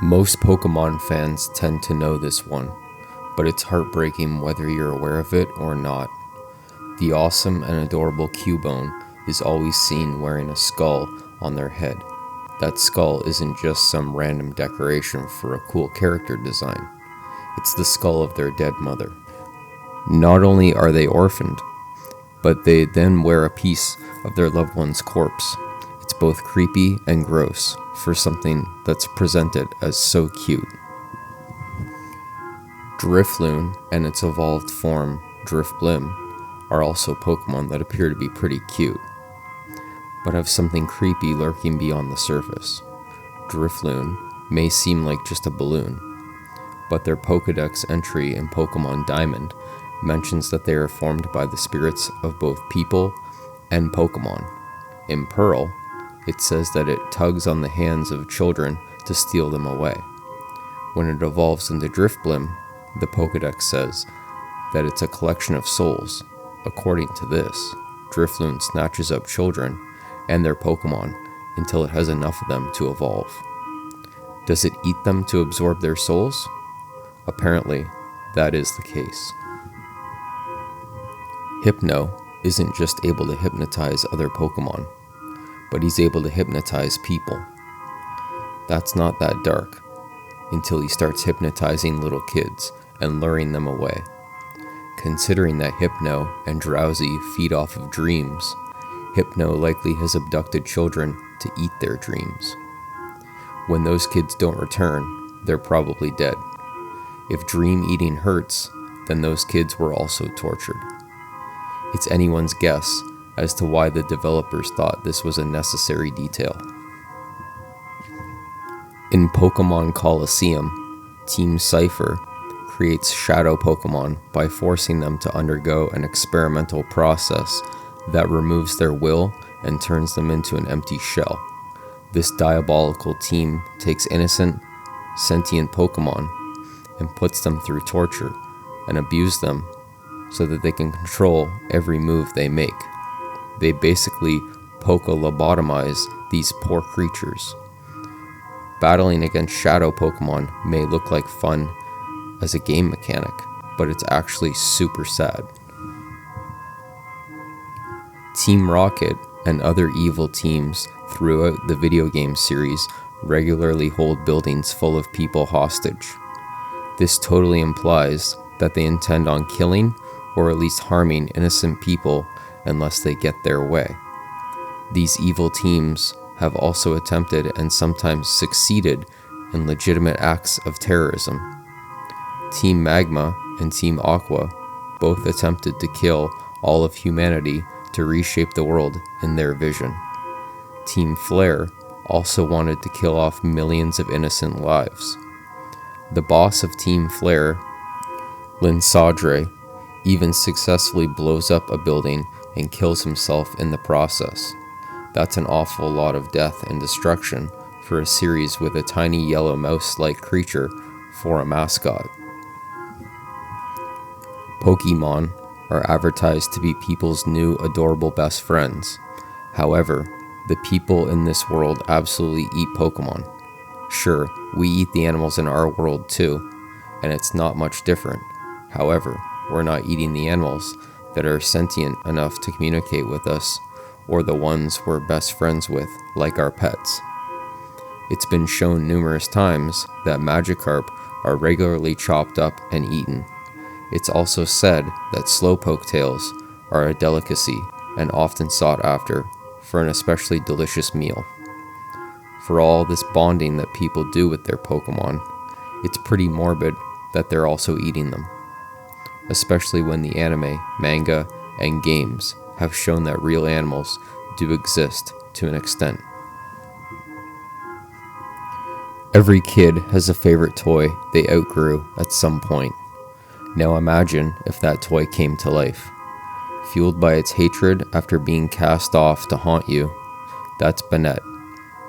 Most Pokemon fans tend to know this one, but it's heartbreaking whether you're aware of it or not. The awesome and adorable Cubone is always seen wearing a skull on their head. That skull isn't just some random decoration for a cool character design. It's the skull of their dead mother. Not only are they orphaned, but they then wear a piece of their loved one's corpse. It's both creepy and gross for something that's presented as so cute. Drifloon and its evolved form, Drifblim, are also Pokemon that appear to be pretty cute, but have something creepy lurking beyond the surface. Drifloon may seem like just a balloon, but their Pokedex entry in Pokemon Diamond mentions that they are formed by the spirits of both people and Pokemon. In Pearl, it says that it tugs on the hands of children to steal them away. When it evolves into Drifblim, the Pokedex says that it's a collection of souls. According to this, Drifloon snatches up children and their Pokemon until it has enough of them to evolve. Does it eat them to absorb their souls? Apparently, that is the case. Hypno isn't just able to hypnotize other Pokemon, but he's able to hypnotize people. That's not that dark, until he starts hypnotizing little kids and luring them away. Considering that Hypno and Drowsy feed off of dreams, Hypno likely has abducted children to eat their dreams. When those kids don't return, they're probably dead. If dream eating hurts, then those kids were also tortured. It's anyone's guess as to why the developers thought this was a necessary detail. In Pokemon Colosseum, Team Cypher creates shadow Pokemon by forcing them to undergo an experimental process that removes their will and turns them into an empty shell. This diabolical team takes innocent, sentient Pokemon and puts them through torture and abuse them so that they can control every move they make. They basically Poke-lobotomize these poor creatures. Battling against shadow Pokemon may look like fun as a game mechanic, but it's actually super sad. Team Rocket and other evil teams throughout the video game series regularly hold buildings full of people hostage. This totally implies that they intend on killing or at least harming innocent people unless they get their way. These evil teams have also attempted and sometimes succeeded in legitimate acts of terrorism. Team Magma and Team Aqua both attempted to kill all of humanity to reshape the world in their vision. Team Flare also wanted to kill off millions of innocent lives. The boss of Team Flare, Linsadre, even successfully blows up a building and kills himself in the process. That's an awful lot of death and destruction for a series with a tiny yellow mouse-like creature for a mascot. Pokemon are advertised to be people's new adorable best friends. However, the people in this world absolutely eat Pokemon. Sure, we eat the animals in our world too, and it's not much different. However, we're not eating the animals that are sentient enough to communicate with us, or the ones we're best friends with, like our pets. It's been shown numerous times that Magikarp are regularly chopped up and eaten. It's also said that Slowpoke tails are a delicacy and often sought after for an especially delicious meal. For all this bonding that people do with their Pokemon, it's pretty morbid that they're also eating them, especially when the anime, manga, and games have shown that real animals do exist to an extent. Every kid has a favorite toy they outgrew at some point. Now imagine if that toy came to life. Fueled by its hatred after being cast off to haunt you, that's Banette,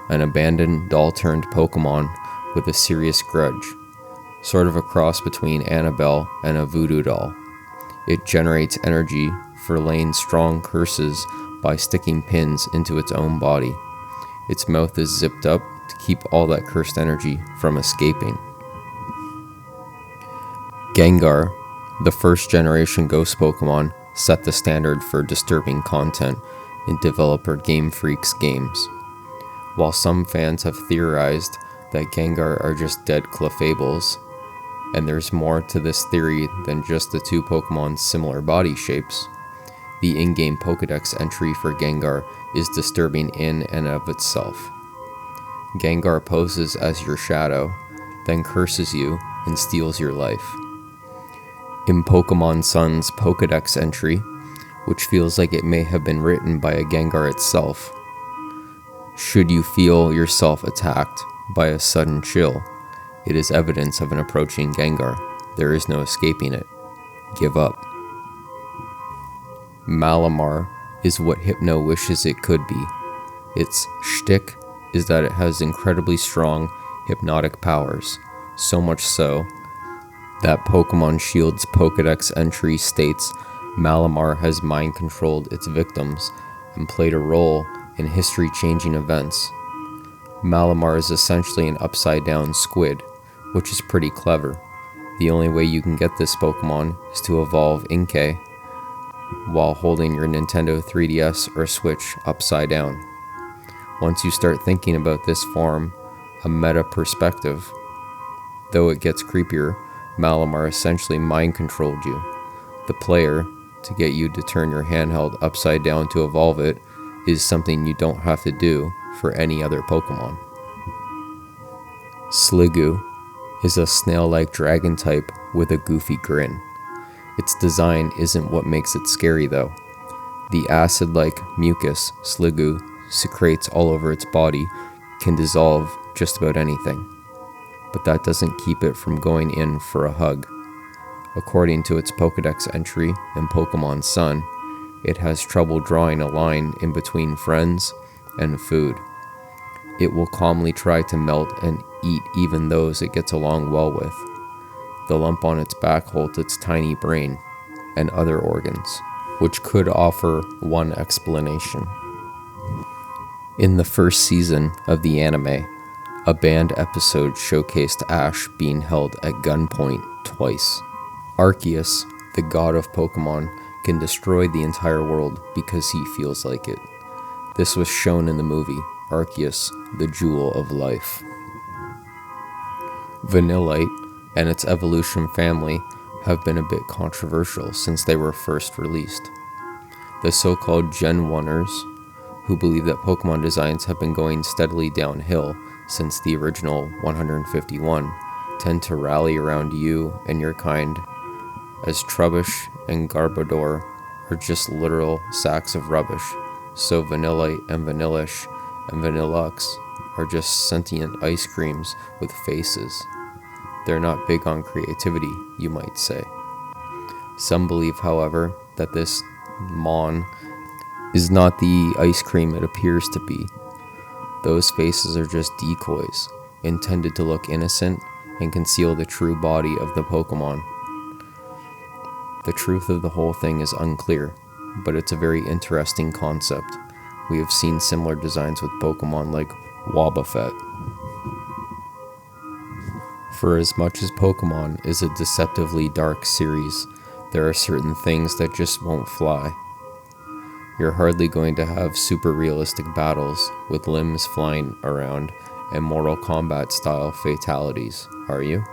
an abandoned doll-turned Pokemon with a serious grudge, sort of a cross between Annabelle and a voodoo doll. It generates energy for laying strong curses by sticking pins into its own body. Its mouth is zipped up to keep all that cursed energy from escaping. Gengar, the first generation Ghost Pokemon, set the standard for disturbing content in developer Game Freak's games. While some fans have theorized that Gengar are just dead Clefables, and there's more to this theory than just the two Pokemon's similar body shapes, the in-game Pokedex entry for Gengar is disturbing in and of itself. Gengar poses as your shadow, then curses you and steals your life. In Pokemon Sun's Pokedex entry, which feels like it may have been written by a Gengar itself, should you feel yourself attacked by a sudden chill, it is evidence of an approaching Gengar. There is no escaping it. Give up. Malamar is what Hypno wishes it could be. Its shtick is that it has incredibly strong hypnotic powers, so much so that Pokemon Shield's Pokedex entry states Malamar has mind-controlled its victims and played a role in history-changing events. Malamar is essentially an upside-down squid, which is pretty clever. The only way you can get this Pokemon is to evolve Inkay while holding your Nintendo 3DS or Switch upside down. Once you start thinking about this from a meta perspective, though it gets creepier, Malamar essentially mind-controlled you, the player, to get you to turn your handheld upside down to evolve it is something you don't have to do for any other Pokemon. Sliggoo is a snail-like dragon type with a goofy grin. Its design isn't what makes it scary though. The acid-like mucus Sliggoo secretes all over its body can dissolve just about anything, but that doesn't keep it from going in for a hug. According to its Pokedex entry in Pokemon Sun, it has trouble drawing a line in between friends and food. It will calmly try to melt and eat even those it gets along well with. The lump on its back holds its tiny brain and other organs, which could offer one explanation. In the first season of the anime, a banned episode showcased Ash being held at gunpoint twice. Arceus, the god of Pokemon, can destroy the entire world because he feels like it. This was shown in the movie Arceus, the Jewel of Life. Vanillite and its evolution family have been a bit controversial since they were first released. The so-called Gen 1ers, who believe that Pokemon designs have been going steadily downhill since the original 151, tend to rally around you and your kind, as Trubbish and Garbodor are just literal sacks of rubbish, so Vanillite and Vanillish and Vanillux are just sentient ice creams with faces. They're not big on creativity, you might say. Some believe, however, that this Mon is not the ice cream it appears to be. Those faces are just decoys, intended to look innocent and conceal the true body of the Pokemon. The truth of the whole thing is unclear, but it's a very interesting concept. We have seen similar designs with Pokemon like Wobbuffet. For as much as Pokemon is a deceptively dark series, there are certain things that just won't fly. You're hardly going to have super realistic battles with limbs flying around and Mortal Kombat style fatalities, are you?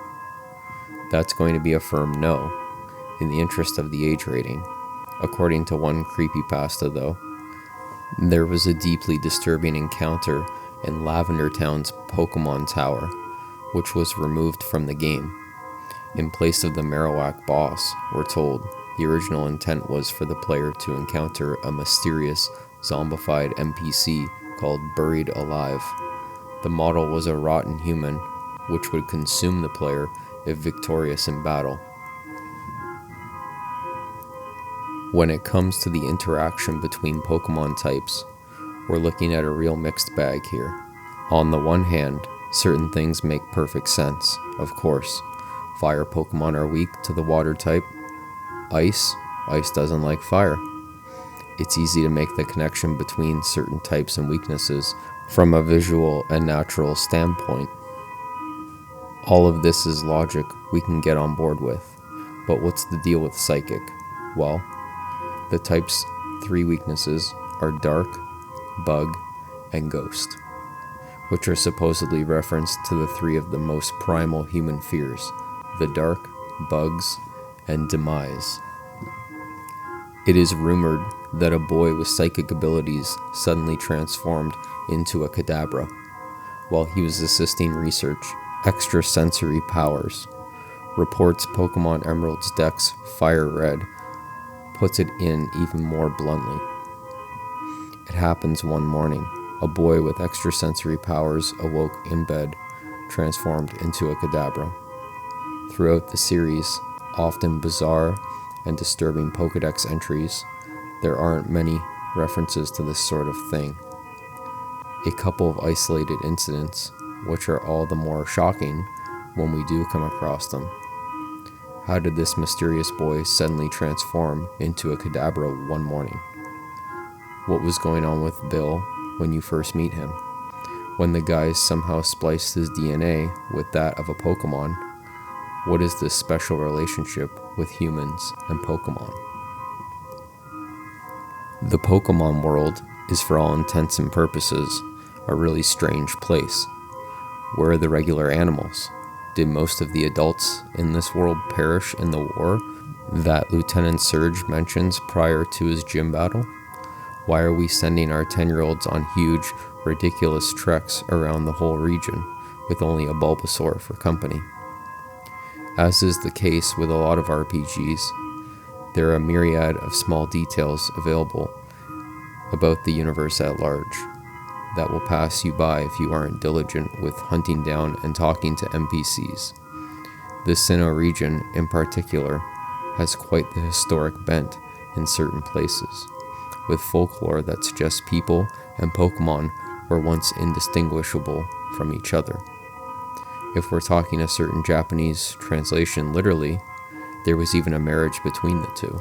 That's going to be a firm no, in the interest of the age rating. According to one creepypasta though, there was a deeply disturbing encounter in Lavender Town's Pokemon Tower, which was removed from the game. In place of the Marowak boss, we're told, the original intent was for the player to encounter a mysterious, zombified NPC called Buried Alive. The model was a rotten human, which would consume the player if victorious in battle. When it comes to the interaction between Pokemon types, we're looking at a real mixed bag here. On the one hand, certain things make perfect sense, of course. Fire Pokemon are weak to the water type. Ice doesn't like fire. it's easy to make the connection between certain types and weaknesses from a visual and natural standpoint. All of this is logic we can get on board with. But what's the deal with psychic? Well, the type's 3 weaknesses are dark, bug, and ghost, which are supposedly referenced to the 3 of the most primal human fears: the dark, bugs, and demise. It is rumored that a boy with psychic abilities suddenly transformed into a Kadabra while he was assisting research extrasensory powers. Reports Pokemon Emerald's Dex Fire Red puts it in even more bluntly. It happens one morning. A boy with extrasensory powers awoke in bed, transformed into a Kadabra. Throughout the series, often bizarre and disturbing Pokedex entries, there aren't many references to this sort of thing. A couple of isolated incidents, which are all the more shocking when we do come across them. How did this mysterious boy suddenly transform into a Kadabra one morning? What was going on with Bill when you first meet him? When the guys somehow spliced his DNA with that of a Pokemon, what is this special relationship with humans and Pokemon? The Pokemon world is, for all intents and purposes, a really strange place. Where are the regular animals? Did most of the adults in this world perish in the war that Lieutenant Surge mentions prior to his gym battle? Why are we sending our 10-year-olds on huge, ridiculous treks around the whole region with only a Bulbasaur for company? As is the case with a lot of RPGs, there are a myriad of small details available about the universe at large that will pass you by if you aren't diligent with hunting down and talking to NPCs. The Sinnoh region, in particular, has quite the historic bent in certain places, with folklore that suggests people and Pokemon were once indistinguishable from each other. If we're talking a certain Japanese translation literally, there was even a marriage between the two.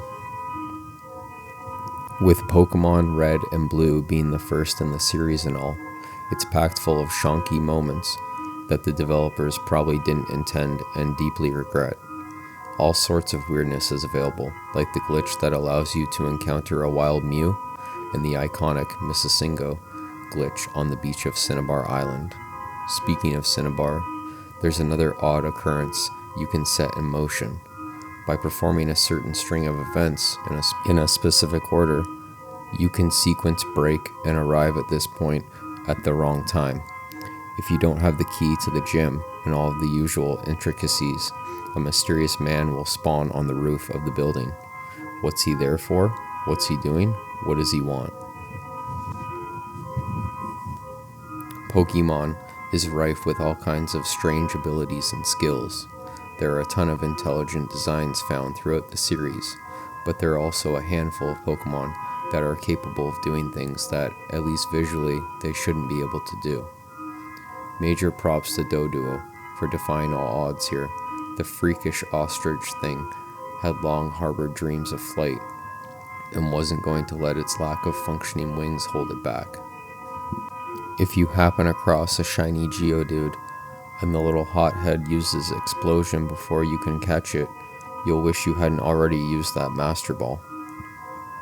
With Pokemon Red and Blue being the first in the series and all, it's packed full of shonky moments that the developers probably didn't intend and deeply regret. All sorts of weirdness is available, like the glitch that allows you to encounter a wild Mew, and the iconic Mississauga glitch on the beach of Cinnabar Island. Speaking of Cinnabar, there's another odd occurrence you can set in motion. By performing a certain string of events in a specific order, you can sequence break and arrive at this point at the wrong time. If you don't have the key to the gym and all of the usual intricacies, a mysterious man will spawn on the roof of the building. What's he there for? What's he doing? What does he want? Pokemon is rife with all kinds of strange abilities and skills. There are a ton of intelligent designs found throughout the series, but there are also a handful of Pokemon that are capable of doing things that, at least visually, they shouldn't be able to do. Major props to Doduo for defying all odds here. The freakish ostrich thing had long harbored dreams of flight and wasn't going to let its lack of functioning wings hold it back. If you happen across a shiny Geodude and the little hothead uses explosion before you can catch it, you'll wish you hadn't already used that Master Ball.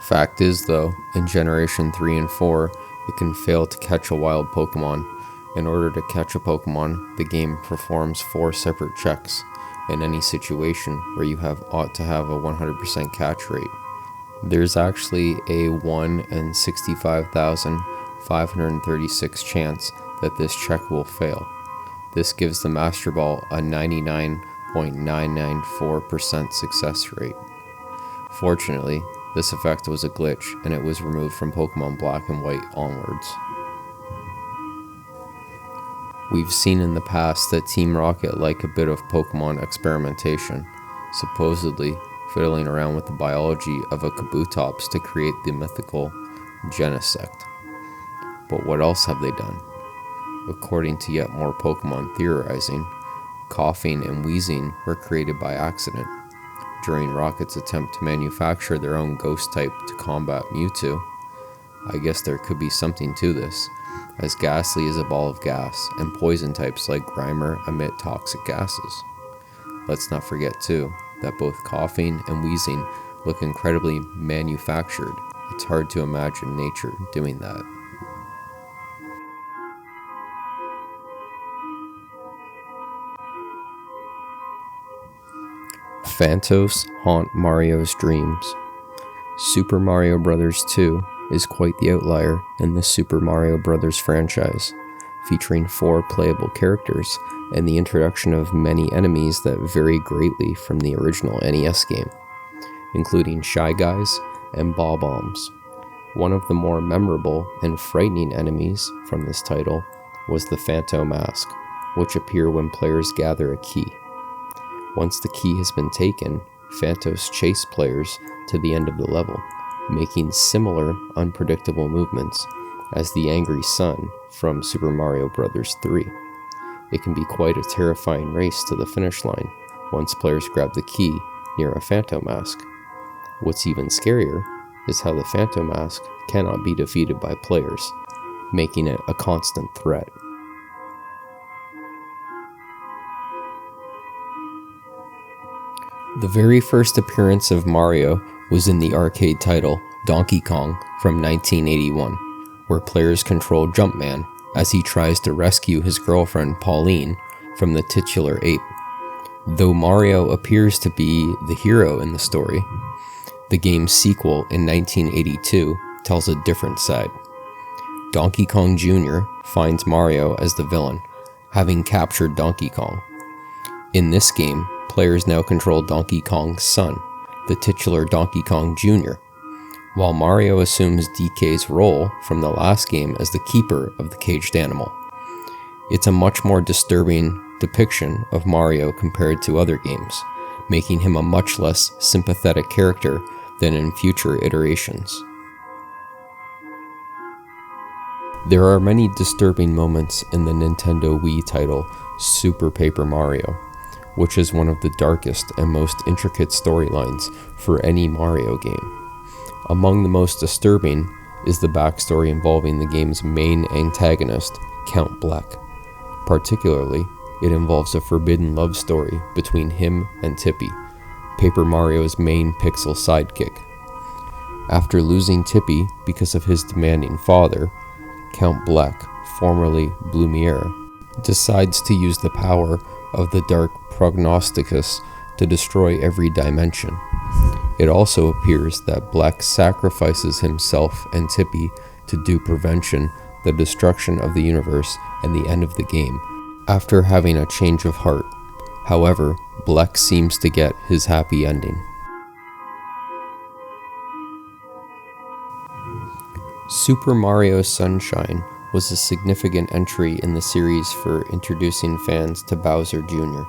Fact is though, in Generation 3 and 4, it can fail to catch a wild Pokemon. In order to catch a Pokemon, the game performs 4 separate checks in any situation where you ought to have a 100% catch rate. There's actually a 1 in 65,536 chance that this check will fail. This gives the Master Ball a 99.994% success rate. Fortunately, this effect was a glitch and it was removed from Pokemon Black and White onwards. We've seen in the past that Team Rocket like a bit of Pokemon experimentation, supposedly fiddling around with the biology of a Kabutops to create the mythical Genesect. But what else have they done? According to yet more Pokemon theorizing, coughing and wheezing were created by accident. during Rocket's attempt to manufacture their own ghost type to combat Mewtwo. I guess there could be something to this, as Ghastly is a ball of gas, and poison types like Grimer emit toxic gases. Let's not forget too, that both coughing and wheezing look incredibly manufactured. It's hard to imagine nature doing that. Phantos haunt Mario's dreams. Super Mario Bros. 2 is quite the outlier in the Super Mario Bros. Franchise, featuring 4 playable characters and the introduction of many enemies that vary greatly from the original NES game, including Shy Guys and Bob-ombs. One of the more memorable and frightening enemies from this title was the Phantom Mask, which appear when players gather a key. Once the key has been taken, Phantos chase players to the end of the level, making similar unpredictable movements as the Angry Sun from Super Mario Bros. 3. It can be quite a terrifying race to the finish line once players grab the key near a Phantom Mask. What's even scarier is how the Phantom Mask cannot be defeated by players, making it a constant threat. The very first appearance of Mario was in the arcade title Donkey Kong from 1981, where players control Jumpman as he tries to rescue his girlfriend Pauline from the titular ape. Though Mario appears to be the hero in the story, the game's sequel in 1982 tells a different side. Donkey Kong Jr. finds Mario as the villain, having captured Donkey Kong. In this game, players now control Donkey Kong's son, the titular Donkey Kong Jr., while Mario assumes DK's role from the last game as the keeper of the caged animal. It's a much more disturbing depiction of Mario compared to other games, making him a much less sympathetic character than in future iterations. There are many disturbing moments in the Nintendo Wii title Super Paper Mario, which is one of the darkest and most intricate storylines for any Mario game. Among the most disturbing is the backstory involving the game's main antagonist, Count Bleck. Particularly, it involves a forbidden love story between him and Tippy, Paper Mario's main pixel sidekick. After losing Tippy because of his demanding father, Count Bleck, formerly Blumiere, decides to use the power of the Dark Prognosticus to destroy every dimension. It also appears that Bleck sacrifices himself and Tippy to do prevention, the destruction of the universe, and the end of the game, after having a change of heart. However, Bleck seems to get his happy ending. Super Mario Sunshine was a significant entry in the series for introducing fans to Bowser Jr.,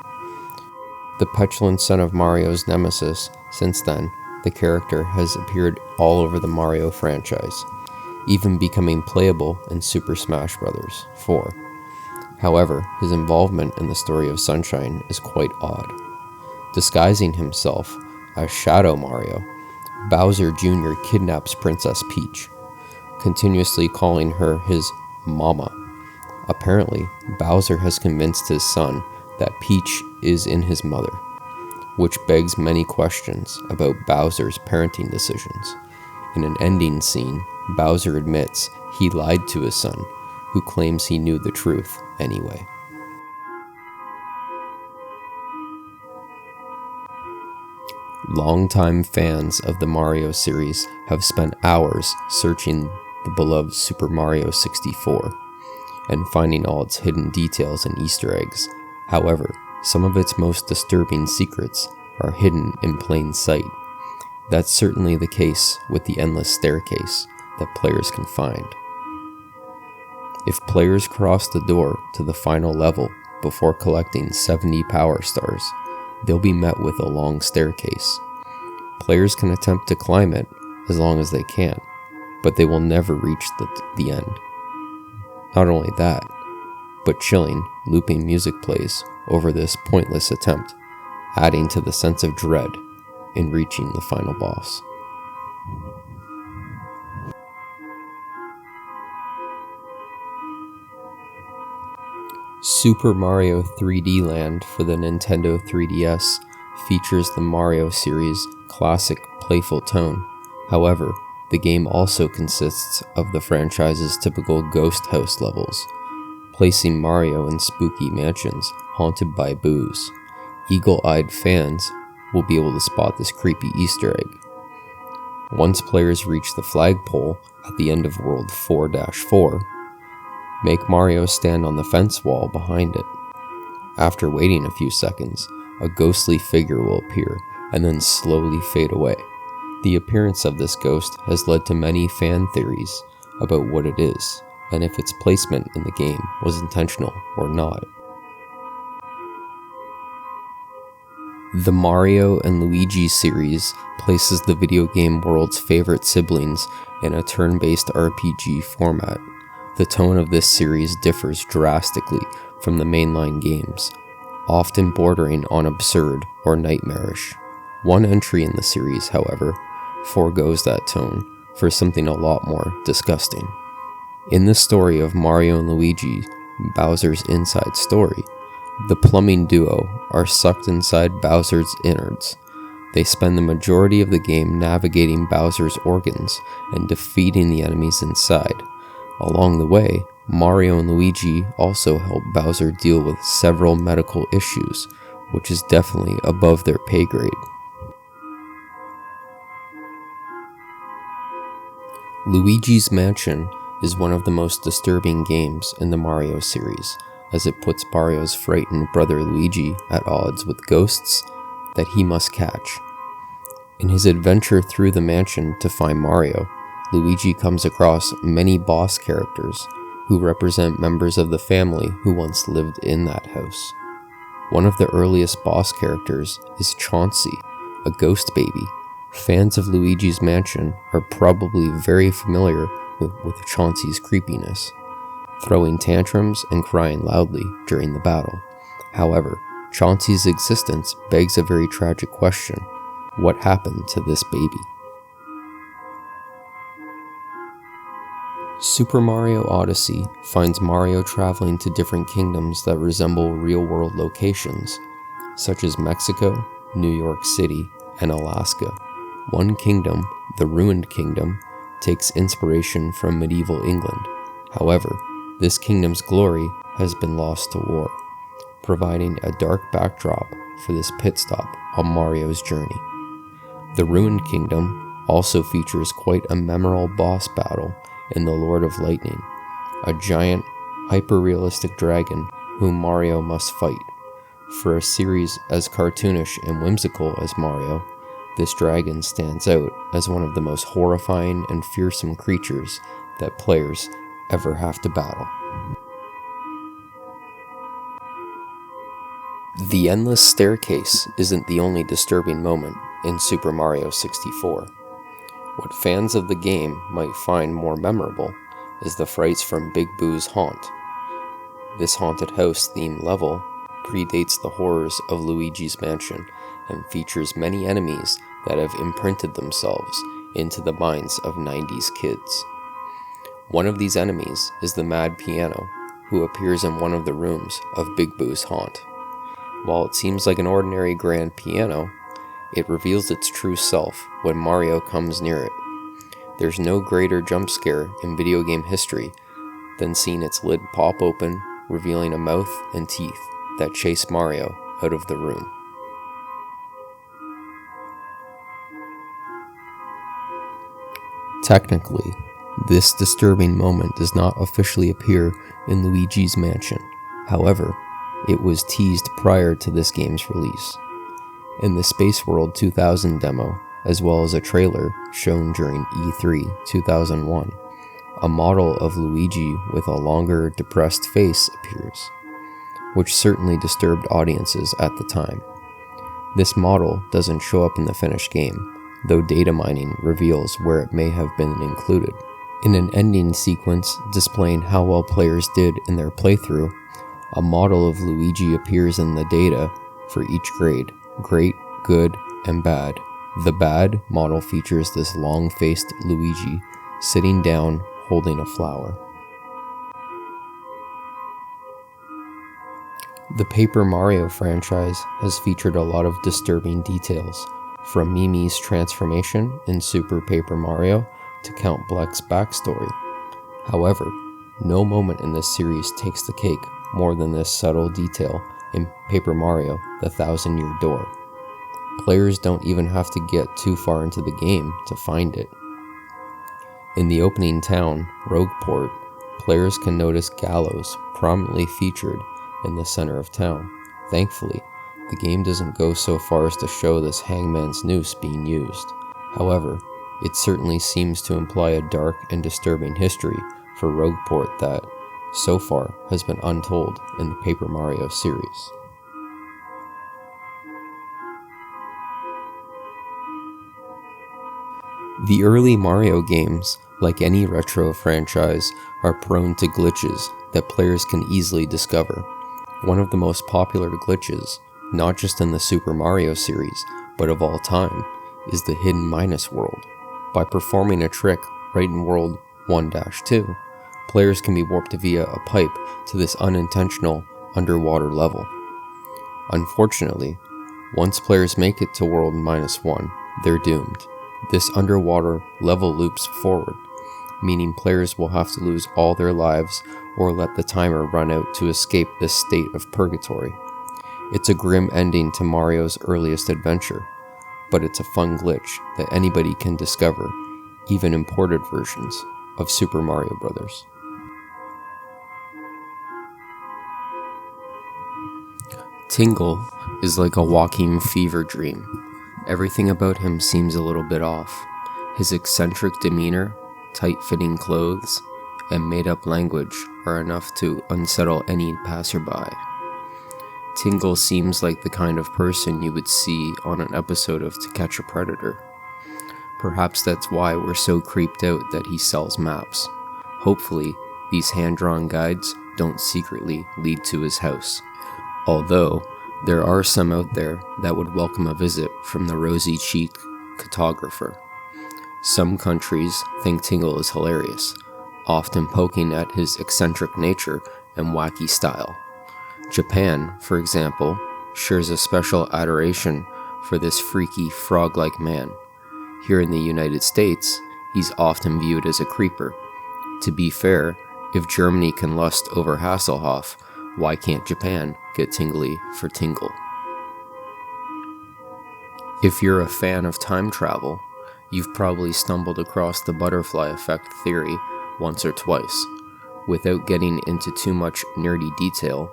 the petulant son of Mario's nemesis. Since then, the character has appeared all over the Mario franchise, even becoming playable in Super Smash Bros. 4. However, his involvement in the story of Sunshine is quite odd. Disguising himself as Shadow Mario, Bowser Jr. kidnaps Princess Peach, continuously calling her his mama. Apparently, Bowser has convinced his son that Peach is in his mother, which begs many questions about Bowser's parenting decisions. In an ending scene, Bowser admits he lied to his son, who claims he knew the truth anyway. Longtime fans of the Mario series have spent hours searching the beloved Super Mario 64 and finding all its hidden details and Easter eggs. However, some of its most disturbing secrets are hidden in plain sight. That's certainly the case with the endless staircase that players can find. If players cross the door to the final level before collecting 70 Power Stars, they'll be met with a long staircase. Players can attempt to climb it as long as they can, but they will never reach the end. Not only that, but chilling, looping music plays over this pointless attempt, adding to the sense of dread in reaching the final boss. Super Mario 3D Land for the Nintendo 3DS features the Mario series' classic playful tone. However, the game also consists of the franchise's typical ghost house levels, placing Mario in spooky mansions haunted by boos. Eagle-eyed fans will be able to spot this creepy Easter egg. Once players reach the flagpole at the end of World 4-4, make Mario stand on the fence wall behind it. After waiting a few seconds, a ghostly figure will appear and then slowly fade away. The appearance of this ghost has led to many fan theories about what it is, and if its placement in the game was intentional or not. The Mario and Luigi series places the video game world's favorite siblings in a turn-based RPG format. The tone of this series differs drastically from the mainline games, often bordering on absurd or nightmarish. One entry in the series, however, foregoes that tone for something a lot more disgusting. In the story of Mario and Luigi, Bowser's Inside Story, the plumbing duo are sucked inside Bowser's innards. They spend the majority of the game navigating Bowser's organs and defeating the enemies inside. Along the way, Mario and Luigi also help Bowser deal with several medical issues, which is definitely above their pay grade. Luigi's Mansion is one of the most disturbing games in the Mario series, as it puts Mario's frightened brother Luigi at odds with ghosts that he must catch. In his adventure through the mansion to find Mario, Luigi comes across many boss characters who represent members of the family who once lived in that house. One of the earliest boss characters is Chauncey, a ghost baby. Fans of Luigi's Mansion are probably very familiar with Chauncey's creepiness, throwing tantrums and crying loudly during the battle. However, Chauncey's existence begs a very tragic question: what happened to this baby? Super Mario Odyssey finds Mario traveling to different kingdoms that resemble real-world locations, such as Mexico, New York City, and Alaska. One kingdom, the Ruined Kingdom, takes inspiration from medieval England. However, this kingdom's glory has been lost to war, providing a dark backdrop for this pit stop on Mario's journey. The Ruined Kingdom also features quite a memorable boss battle in the Lord of Lightning, a giant, hyper-realistic dragon whom Mario must fight. For a series as cartoonish and whimsical as Mario, this dragon stands out as one of the most horrifying and fearsome creatures that players ever have to battle. The endless staircase isn't the only disturbing moment in Super Mario 64. What fans of the game might find more memorable is the frights from Big Boo's Haunt. This haunted house themed level predates the horrors of Luigi's Mansion and features many enemies that have imprinted themselves into the minds of 90s kids. One of these enemies is the Mad Piano, who appears in one of the rooms of Big Boo's Haunt. While it seems like an ordinary grand piano, it reveals its true self when Mario comes near it. There's no greater jump scare in video game history than seeing its lid pop open, revealing a mouth and teeth that chase Mario out of the room. Technically, this disturbing moment does not officially appear in Luigi's Mansion. However, it was teased prior to this game's release. In the Space World 2000 demo, as well as a trailer shown during E3 2001, a model of Luigi with a longer, depressed face appears, which certainly disturbed audiences at the time. This model doesn't show up in the finished game, though data mining reveals where it may have been included. In an ending sequence displaying how well players did in their playthrough, a model of Luigi appears in the data for each grade: great, good, and bad, The bad model features this long-faced Luigi sitting down holding a flower. The Paper Mario franchise has featured a lot of disturbing details, from Mimi's transformation in Super Paper Mario to Count Bleck's backstory. However, no moment in this series takes the cake more than this subtle detail in Paper Mario: The Thousand-Year Door. Players don't even have to get too far into the game to find it. In the opening town, Rogueport, players can notice Gallows prominently featured in the center of town. Thankfully, the game doesn't go so far as to show this hangman's noose being used. However, it certainly seems to imply a dark and disturbing history for Rogueport that, so far, has been untold in the Paper Mario series. The early Mario games, like any retro franchise, are prone to glitches that players can easily discover. One of the most popular glitches, not just in the Super Mario series, but of all time, is the Hidden Minus world. By performing a trick right in World 1-2, players can be warped via a pipe to this unintentional underwater level. Unfortunately, once players make it to World -1, they're doomed. This underwater level loops forward, meaning players will have to lose all their lives or let the timer run out to escape this state of purgatory. It's a grim ending to Mario's earliest adventure, but it's a fun glitch that anybody can discover, even imported versions of Super Mario Bros. Tingle is like a walking fever dream. Everything about him seems a little bit off. His eccentric demeanor, tight-fitting clothes, and made-up language are enough to unsettle any passerby. Tingle seems like the kind of person you would see on an episode of To Catch a Predator. Perhaps that's why we're so creeped out that he sells maps. Hopefully, these hand-drawn guides don't secretly lead to his house. Although, there are some out there that would welcome a visit from the rosy-cheeked cartographer. Some countries think Tingle is hilarious, often poking at his eccentric nature and wacky style. Japan, for example, shares a special adoration for this freaky, frog-like man. Here in the United States, he's often viewed as a creeper. To be fair, if Germany can lust over Hasselhoff, why can't Japan get tingly for Tingle? If you're a fan of time travel, you've probably stumbled across the butterfly effect theory once or twice. Without getting into too much nerdy detail,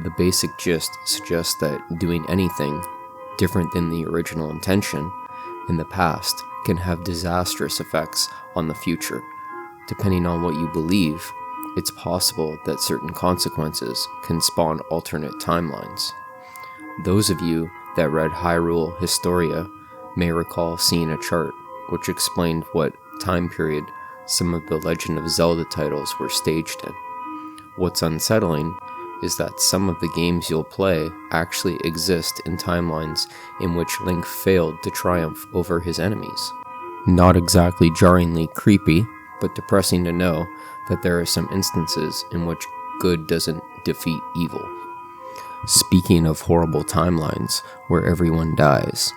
the basic gist suggests that doing anything different than the original intention in the past can have disastrous effects on the future. Depending on what you believe, it's possible that certain consequences can spawn alternate timelines. Those of you that read Hyrule Historia may recall seeing a chart which explained what time period some of the Legend of Zelda titles were staged in. What's unsettling is that some of the games you'll play actually exist in timelines in which Link failed to triumph over his enemies. Not exactly jarringly creepy, but depressing to know that there are some instances in which good doesn't defeat evil. Speaking of horrible timelines where everyone dies,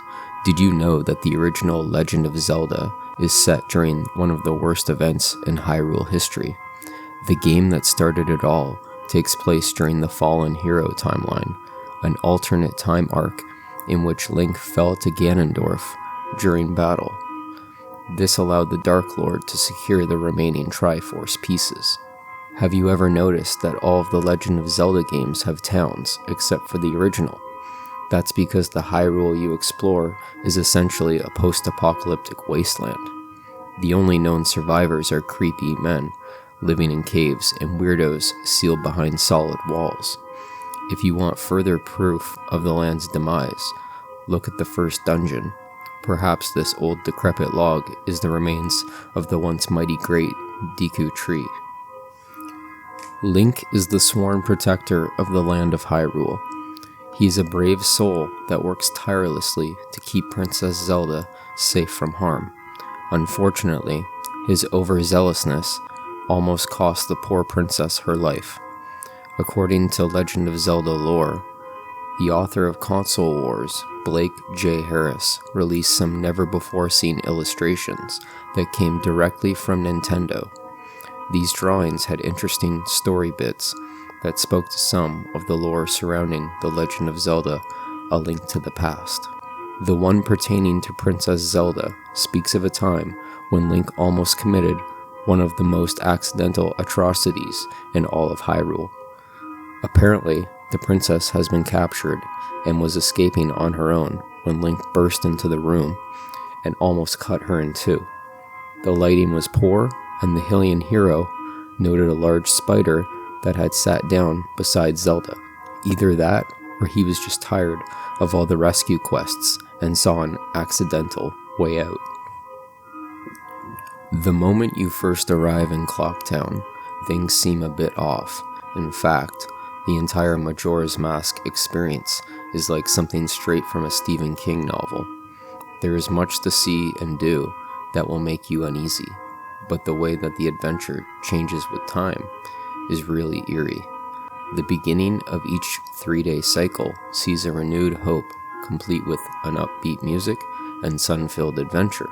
did you know that the original Legend of Zelda is set during one of the worst events in Hyrule history? The game that started it all takes place during the Fallen Hero timeline, an alternate time arc in which Link fell to Ganondorf during battle. This allowed the Dark Lord to secure the remaining Triforce pieces. Have you ever noticed that all of the Legend of Zelda games have towns, except for the original? That's because the Hyrule you explore is essentially a post-apocalyptic wasteland. The only known survivors are creepy men living in caves and weirdos sealed behind solid walls. If you want further proof of the land's demise, look at the first dungeon. Perhaps this old decrepit log is the remains of the once mighty great Deku Tree. Link is the sworn protector of the land of Hyrule. He is a brave soul that works tirelessly to keep Princess Zelda safe from harm. Unfortunately, his overzealousness almost cost the poor princess her life. According to Legend of Zelda lore, the author of Console Wars, Blake J. Harris, released some never-before-seen illustrations that came directly from Nintendo. These drawings had interesting story bits that spoke to some of the lore surrounding The Legend of Zelda: A Link to the Past. The one pertaining to Princess Zelda speaks of a time when Link almost committed one of the most accidental atrocities in all of Hyrule. Apparently, the princess has been captured and was escaping on her own when Link burst into the room and almost cut her in two. The lighting was poor, and the Hylian hero noted a large spider that had sat down beside Zelda. Either that, or he was just tired of all the rescue quests and saw an accidental way out. The moment you first arrive in Clocktown, things seem a bit off. In fact, the entire Majora's Mask experience is like something straight from a Stephen King novel. There is much to see and do that will make you uneasy, but the way that the adventure changes with time is really eerie. The beginning of each 3-day cycle sees a renewed hope, complete with an upbeat music and sun-filled adventure.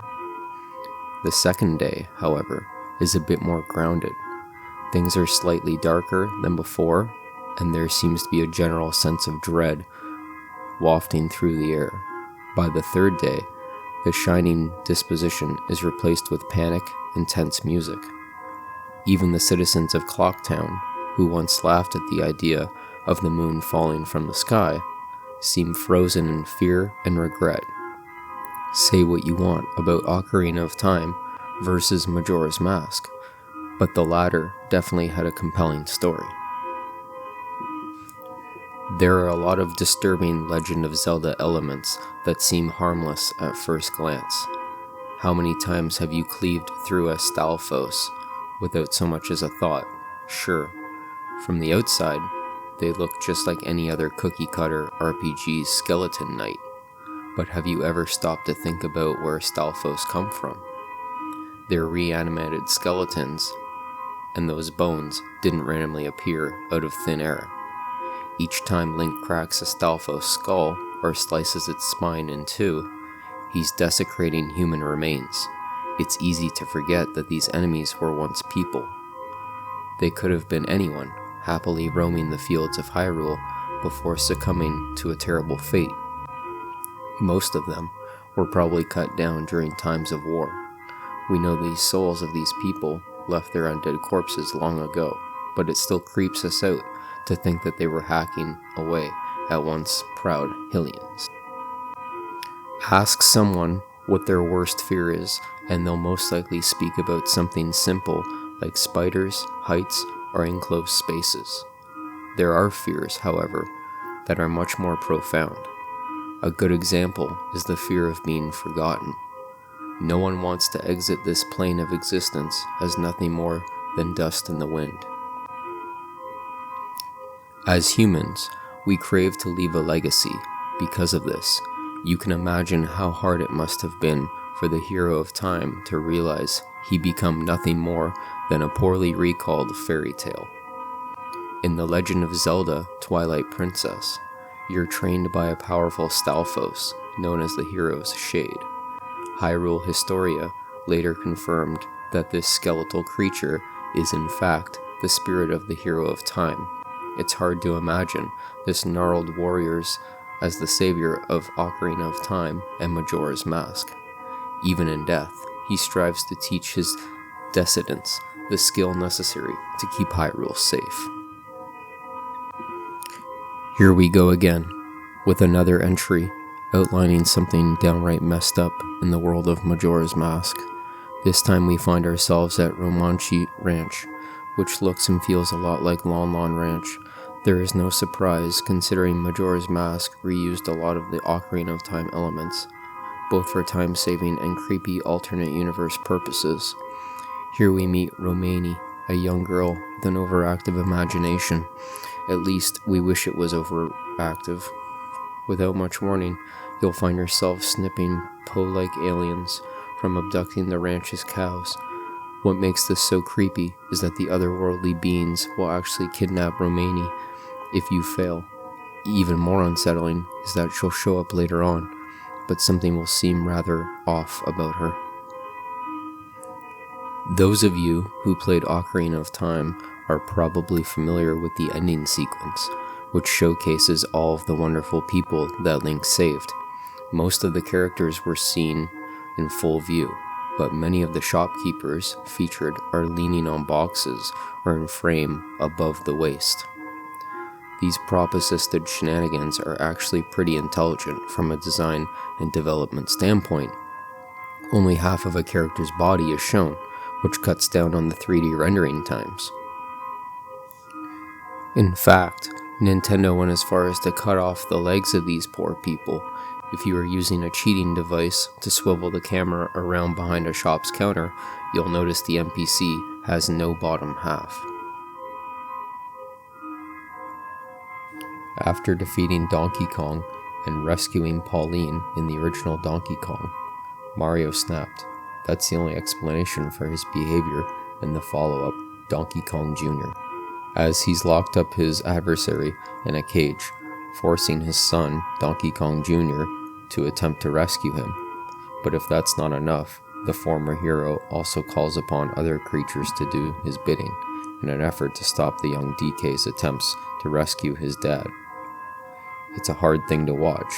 The second day, however, is a bit more grounded. Things are slightly darker than before, and there seems to be a general sense of dread wafting through the air. By the third day, the shining disposition is replaced with panic and tense music. Even the citizens of Clocktown, who once laughed at the idea of the moon falling from the sky, seem frozen in fear and regret. Say what you want about Ocarina of Time versus Majora's Mask, but the latter definitely had a compelling story. There are a lot of disturbing Legend of Zelda elements that seem harmless at first glance. How many times have you cleaved through a Stalfos without so much as a thought? Sure, from the outside, they look just like any other cookie-cutter RPG skeleton knight. But have you ever stopped to think about where Stalfos come from? They're reanimated skeletons, and those bones didn't randomly appear out of thin air. Each time Link cracks a Stalfos skull or slices its spine in two, he's desecrating human remains. It's easy to forget that these enemies were once people. They could have been anyone, happily roaming the fields of Hyrule before succumbing to a terrible fate. Most of them were probably cut down during times of war. We know the souls of these people left their undead corpses long ago, but it still creeps us out to think that they were hacking away at once proud Hylians. Ask someone what their worst fear is, and they'll most likely speak about something simple like spiders, heights, or enclosed spaces. There are fears, however, that are much more profound. A good example is the fear of being forgotten. No one wants to exit this plane of existence as nothing more than dust in the wind. As humans, we crave to leave a legacy. Because of this, you can imagine how hard it must have been for the hero of time to realize he become nothing more than a poorly recalled fairy tale. In The Legend of Zelda: Twilight Princess, you're trained by a powerful Stalfos, known as the hero's shade. Hyrule Historia later confirmed that this skeletal creature is in fact the spirit of the hero of time. It's hard to imagine this gnarled warriors as the savior of Ocarina of Time and Majora's Mask. Even in death, he strives to teach his descendants the skill necessary to keep Hyrule safe. Here we go again, with another entry outlining something downright messed up in the world of Majora's Mask. This time we find ourselves at Romanchi Ranch, which looks and feels a lot like Lon Lon Ranch. There is no surprise, considering Majora's Mask reused a lot of the Ocarina of Time elements, both for time-saving and creepy alternate universe purposes. Here we meet Romani, a young girl with an overactive imagination. At least, we wish it was overactive. without much warning, you'll find yourself snipping Poe-like aliens from abducting the ranch's cows. What makes this so creepy is that the otherworldly beings will actually kidnap Romani if you fail. Even more unsettling is that she'll show up later on, but something will seem rather off about her. Those of you who played Ocarina of Time are probably familiar with the ending sequence, which showcases all of the wonderful people that Link saved. Most of the characters were seen in full view, but many of the shopkeepers featured are leaning on boxes or in frame above the waist. These prop-assisted shenanigans are actually pretty intelligent from a design and development standpoint. Only half of a character's body is shown, which cuts down on the 3D rendering times. In fact, Nintendo went as far as to cut off the legs of these poor people if you are using a cheating device to swivel the camera around behind a shop's counter. You'll notice the NPC has no bottom half. After defeating Donkey Kong and rescuing Pauline in the original Donkey Kong, Mario snapped. That's the only explanation for his behavior in the follow-up, Donkey Kong Jr., as he's locked up his adversary in a cage, forcing his son, Donkey Kong Jr., to attempt to rescue him. But if that's not enough, the former hero also calls upon other creatures to do his bidding in an effort to stop the young DK's attempts to rescue his dad. It's a hard thing to watch,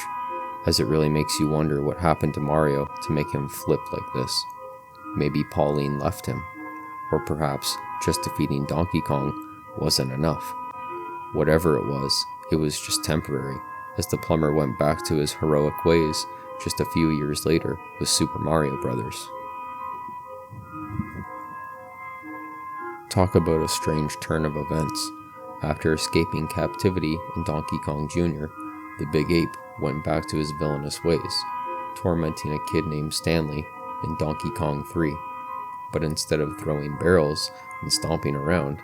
as it really makes you wonder what happened to Mario to make him flip like this. Maybe Pauline left him, or perhaps just defeating Donkey Kong wasn't enough. Whatever it was just temporary, as the plumber went back to his heroic ways just a few years later with Super Mario Bros. Talk about a strange turn of events. After escaping captivity in Donkey Kong Jr., the Big Ape went back to his villainous ways, tormenting a kid named Stanley in Donkey Kong 3. But instead of throwing barrels and stomping around,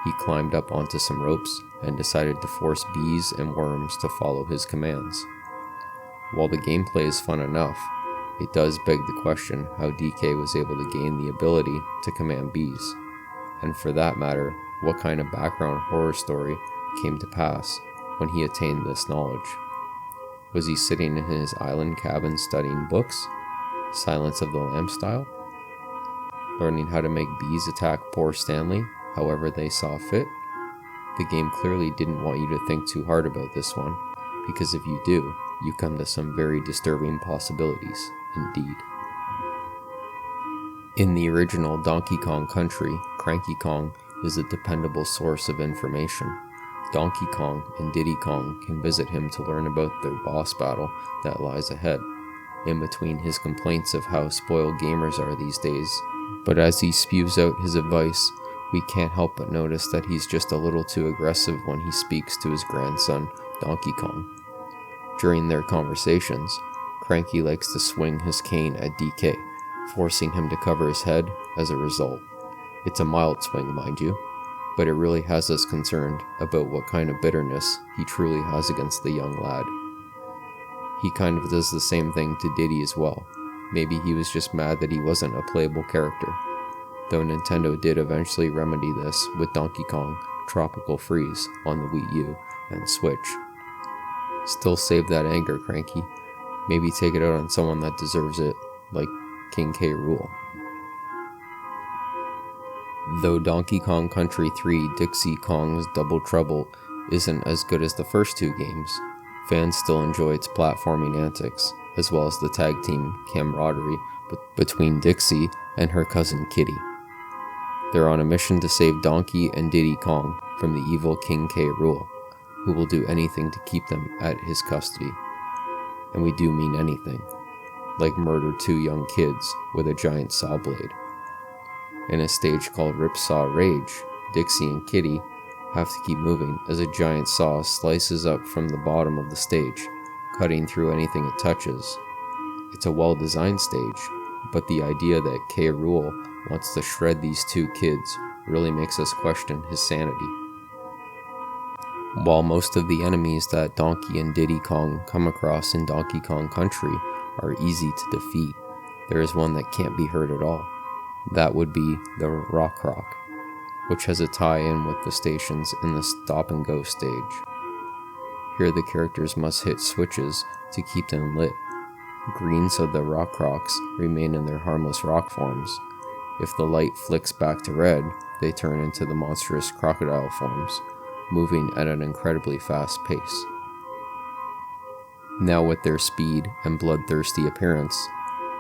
he climbed up onto some ropes and decided to force bees and worms to follow his commands. While the gameplay is fun enough, it does beg the question how DK was able to gain the ability to command bees, and for that matter, what kind of background horror story came to pass when he attained this knowledge. Was he sitting in his island cabin studying books, Silence of the Lambs style? Learning how to make bees attack poor Stanley however they saw fit? The game clearly didn't want you to think too hard about this one, because if you do, you come to some very disturbing possibilities indeed. In the original Donkey Kong Country, Cranky Kong is a dependable source of information. Donkey Kong and Diddy Kong can visit him to learn about their boss battle that lies ahead, in between his complaints of how spoiled gamers are these days. But as he spews out his advice, we can't help but notice that he's just a little too aggressive when he speaks to his grandson, Donkey Kong. During their conversations, Cranky likes to swing his cane at DK, forcing him to cover his head as a result. It's a mild swing, mind you, but it really has us concerned about what kind of bitterness he truly has against the young lad. He kind of does the same thing to Diddy as well. Maybe he was just mad that he wasn't a playable character, though Nintendo did eventually remedy this with Donkey Kong Tropical Freeze on the Wii U and Switch. Still save that anger, Cranky. Maybe take it out on someone that deserves it, like King K. Rool. Though Donkey Kong Country 3 Dixie Kong's Double Trouble isn't as good as the first two games, fans still enjoy its platforming antics, as well as the tag team camaraderie between Dixie and her cousin Kitty. They're on a mission to save Donkey and Diddy Kong from the evil King K. Rool, who will do anything to keep them at his custody. And we do mean anything, like murder two young kids with a giant saw blade. In a stage called Ripsaw Rage, Dixie and Kitty have to keep moving as a giant saw slices up from the bottom of the stage, cutting through anything it touches. It's a well-designed stage, but the idea that K. Rool wants to shred these two kids really makes us question his sanity. While most of the enemies that Donkey and Diddy Kong come across in Donkey Kong Country are easy to defeat, there is one that can't be hurt at all. That would be the Rock Rock, which has a tie-in with the stations in the Stop and Go stage. Here the characters must hit switches to keep them lit. Green so the Rock Rocks remain in their harmless rock forms. If the light flicks back to red, they turn into the monstrous crocodile forms, moving at an incredibly fast pace. Now with their speed and bloodthirsty appearance,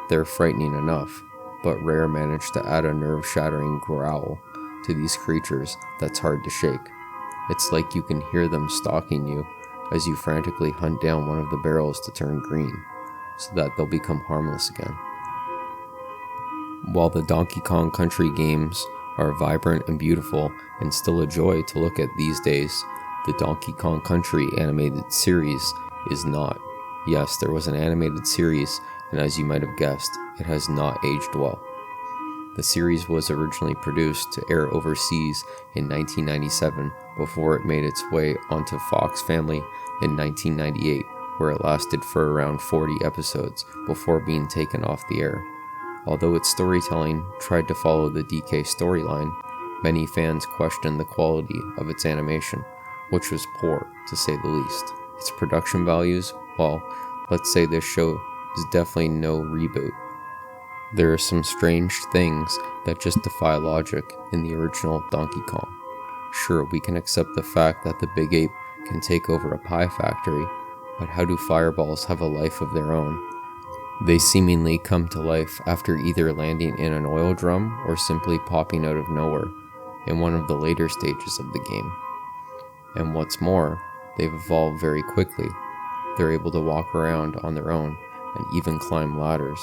they're frightening enough, but Rare managed to add a nerve-shattering growl to these creatures that's hard to shake. It's like you can hear them stalking you as you frantically hunt down one of the barrels to turn green, so that they'll become harmless again. While the Donkey Kong Country games are vibrant and beautiful and still a joy to look at these days, the Donkey Kong Country animated series is not. Yes, there was an animated series, and as you might have guessed, it has not aged well. The series was originally produced to air overseas in 1997 before it made its way onto Fox Family in 1998, where it lasted for around 40 episodes before being taken off the air. Although its storytelling tried to follow the DK storyline, many fans questioned the quality of its animation, which was poor to say the least. Its production values, well, let's say this show is definitely no reboot. There are some strange things that just defy logic in the original Donkey Kong. Sure, we can accept the fact that the Big Ape can take over a pie factory, but how do fireballs have a life of their own? They seemingly come to life after either landing in an oil drum or simply popping out of nowhere in one of the later stages of the game. And what's more, they've evolved very quickly. They're able to walk around on their own and even climb ladders,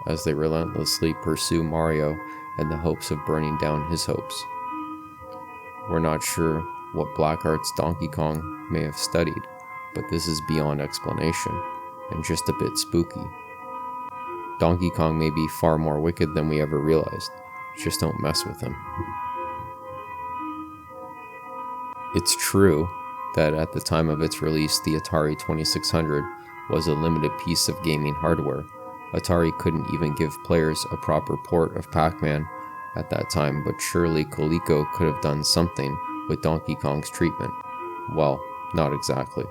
as they relentlessly pursue Mario in the hopes of burning down his hopes. We're not sure what Black Art's Donkey Kong may have studied, but this is beyond explanation, and just a bit spooky. Donkey Kong may be far more wicked than we ever realized, just don't mess with him. It's true that at the time of its release, the Atari 2600 was a limited piece of gaming hardware. Atari couldn't even give players a proper port of Pac-Man at that time, but surely Coleco could have done something with Donkey Kong's treatment. Well, not exactly.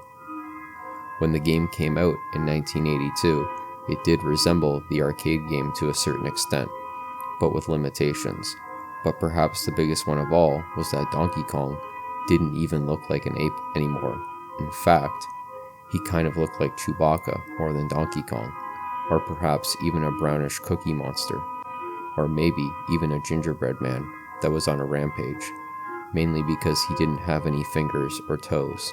When the game came out in 1982, it did resemble the arcade game to a certain extent, but with limitations. But perhaps the biggest one of all was that Donkey Kong didn't even look like an ape anymore. In fact, he kind of looked like Chewbacca more than Donkey Kong, or perhaps even a brownish cookie monster, or maybe even a gingerbread man that was on a rampage, mainly because he didn't have any fingers or toes.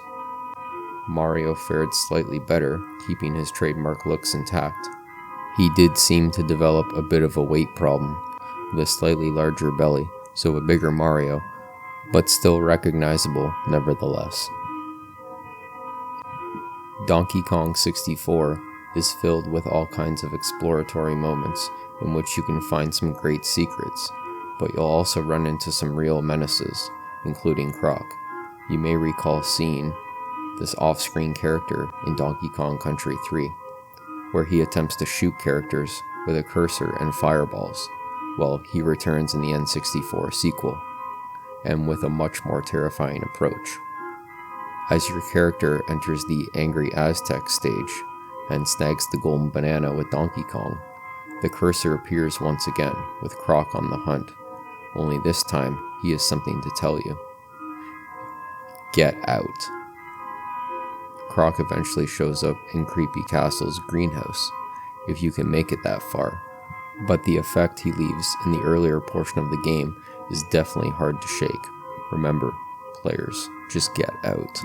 Mario fared slightly better, keeping his trademark looks intact. He did seem to develop a bit of a weight problem, with a slightly larger belly, so a bigger Mario, but still recognizable nevertheless. Donkey Kong 64 is filled with all kinds of exploratory moments in which you can find some great secrets, but you'll also run into some real menaces, including Croc. You may recall seeing this off-screen character in Donkey Kong Country 3, where he attempts to shoot characters with a cursor and fireballs. Well, he returns in the N64 sequel, and with a much more terrifying approach. As your character enters the Angry Aztec stage and snags the golden banana with Donkey Kong, the cursor appears once again with Croc on the hunt, only this time he has something to tell you. Get out. Croc eventually shows up in Creepy Castle's greenhouse, if you can make it that far, but the effect he leaves in the earlier portion of the game is definitely hard to shake. Remember, players, just get out.